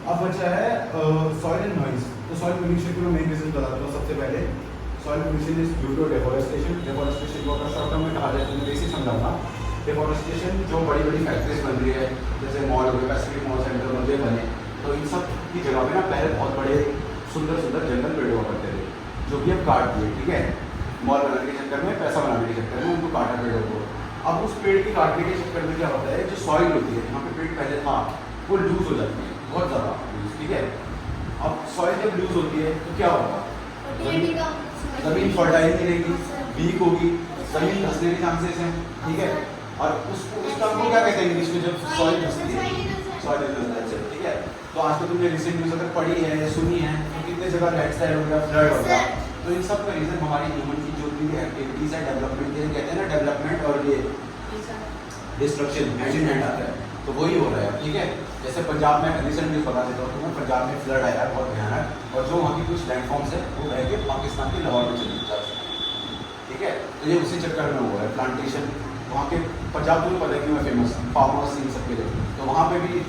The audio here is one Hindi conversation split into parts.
अब बचा है सॉइल एंड नॉइज। तो सॉइल पोल्यूशन के मेन रीजन बताता हूँ। सबसे पहले soil pollution is due to deforestation. Deforestation को अगर शॉर्ट टर्म में कहा जाए तो मैं बेसिक समझाऊंगा। डेफोरेस्टेशन जो बड़ी बड़ी फैक्ट्रीज बन रही है, जैसे मॉल हो गए, पैसिफिक मॉल सेंटर बन बने, तो इन सब की जगह पे ना पहले बहुत बड़े सुंदर सुंदर जंगल पेड़ हुआ करते थे, जो कि अब काट दिए। ठीक है, मॉल बनाने के चक्कर में, पैसा बनाने के चक्कर में उनको काटा पेड़ों को। अब उस पेड़ की काटने के चक्कर में क्या होता है, जो सॉइल होती है जहाँ पे पेड़ पहले था वो लूज हो जाती है, बहुत ज़्यादा लूज। ठीक है, अब सॉइल जब लूज होती है तो क्या होगा, जमीन फर्टाइल नहीं रहेगी, वीक होगी, जमीन धंसने के चांसेस हैं। ठीक है, और उसका हम क्या कहते हैं इंग्लिश में, जब सॉइल धंसती है, सॉइल धंसती है। ठीक है, तो आज तो तुमने रिसेंट न्यूज़ अगर पढ़ी है या सुनी है तो कितने जगह लैंडस्लाइड हो गया, फ्लड हो गया। तो इन सब का रीज़न हमारी ह्यूमन की जो भी एक्टिविटीज़ है, डेवलपमेंट के कहते हैं ना, डेवलपमेंट और ये डिस्ट्रक्शन हैंड इन हैंड आता है, तो वही हो रहा है। ठीक है, जैसे पंजाब में रिसेंट न्यूज़ बता देता हूँ तुम्हें, पंजाब में फ्लड आया है बहुत भयानक, और जो वहाँ की कुछ लैंडफॉर्म्स है वो रह के पाकिस्तान के लाहौर में चली जा सकती है। ठीक है, तो ये उसी चक्कर में हुआ है। प्लांटेशन वहाँ के, पंजाब को पता है क्यों है फेमस, फार्मर्स इन सब के लिए, तो वहाँ पे भी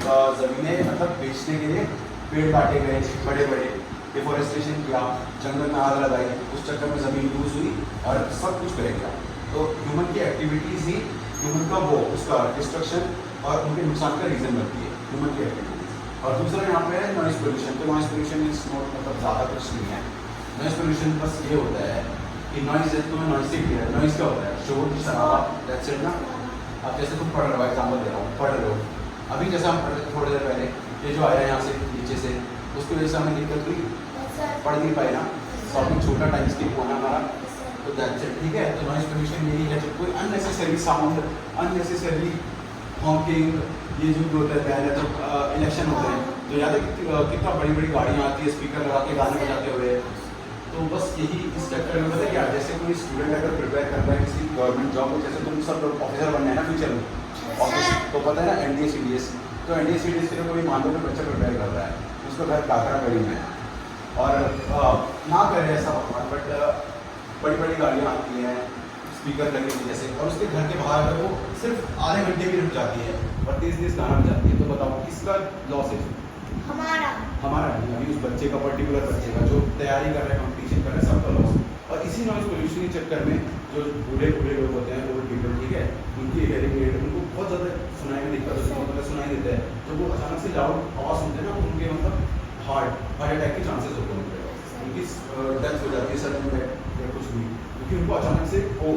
ज़मीनें मतलब बेचने के लिए पेड़ काटे गए बड़े बड़े, डिफोरेस्टेशन किया, जंगल में आग लगाई, उस चक्कर में ज़मीन लूज हुई और सब कुछ बह गया। तो ह्यूमन की एक्टिविटीज़ ही ह्यूमन का वो उसका डिस्ट्रक्शन और उनके नुकसान का रीज़न बनती है, ह्यूमन की एक्टिविटीज़। और दूसरा यहाँ पे है नॉइज़ पोल्यूशन। तो नॉइज़ पोल्यूशन इज नॉट, मतलब ज़्यादा कुछ नहीं है। नॉइज़ पोल्यूशन बस ये होता है कि नॉइज़ है, तुम्हें नॉइज़ से क्लियर है। नॉइज़ क्या होता है, शोर शराबा, दैट्स इट ना। अब जैसे तुम पढ़ रहे हो, एग्जाम्पल दे रहा हूँ, पढ़ रहे हो अभी, जैसे हम पढ़ रहे थे थोड़ी देर पहले, ये जो आया यहाँ से नीचे से, उसकी वजह से हमें दिक्कत हुई, पढ़ नहीं पाए ना, टॉपिक छोटा टाइम स्किप हुआ ना हमारा, तो दैट्स इट। ठीक है, तो नॉइज़ पोल्यूशन यही है, जब कोई अननेसेसरी साउंड, अननेसेसरी हॉकिंग, ये जो होता है पहले तो इलेक्शन होते हैं तो याद है कितना बड़ी बड़ी गाड़ियाँ आती है, स्पीकर लगा के गाने बजाते हुए। तो बस यही इस चक्कर में पता है क्या, जैसे कोई स्टूडेंट अगर प्रिपेयर कर रहा है किसी गवर्नमेंट जॉब में, जैसे तुम सब लोग ऑफिसर बनना है ना फ्यूचर में, ऑफिस तो पता है ना NDA CDS, तो NDA CDS के लिए कोई मान लो बच्चा प्रिपेयर कर रहा है, उसका घर काकड़ा गली में है, और ना करे ऐसा भगवान, बट बड़ी बड़ी गाड़ियाँ आती हैं, स्पीकर लगे हुए जैसे, और उसके घर के बाहर अगर वो सिर्फ आधे घंटे भी रुक जाती है और तेज तेज गाना बजाती है, तो बताओ किसका लॉस है? हमारा नहीं, अभी उस बच्चे का, पर्टिकुलर बच्चे का जो तैयारी कर रहे हैं, कॉम्पिटिशन कर रहे हैं, सबका लॉस। और इसी नॉइज़ पोल्यूशन के चक्कर में जो बूढ़े बूढ़े लोग होते हैं, ओल्ड पीपल, ठीक है, उनकी हेयरिंग एड, उनको बहुत ज़्यादा सुनाई में दिक्कत होती है, मतलब सुनाई देता है, जब वो अचानक से लाउड आवाज़ सुनते हैं ना, तो उनके मतलब हार्ट अटैक के चांसेस होते हैं, उनकी डेथ हो जाती है सडन डेथ या कुछ भी, क्योंकि उनको अचानक से वो,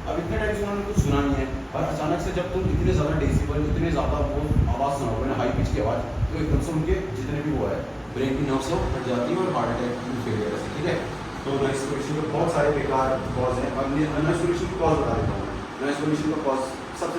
अब इतने टाइम से उन्होंने कुछ सुना नहीं है, और अचानक से जब तुम इतने ज़्यादा डेसिबल, इतने ज़्यादा वो आवाज़ सुनाओगे ना, हाई पिच की आवाज़, तो एकदम से उनके जितने भी वो है ब्रेन की नर्व्स है फट जाती है और हार्ट अटैक फेलियर है। ठीक है, तो नॉइज़ पोल्यूशन के बहुत सारे बेकार कॉज हैं, और नॉइज़ पोल्यूशन की कॉज बता देता हूँ। नॉइज़ पोल्यूशन का कॉज सबसे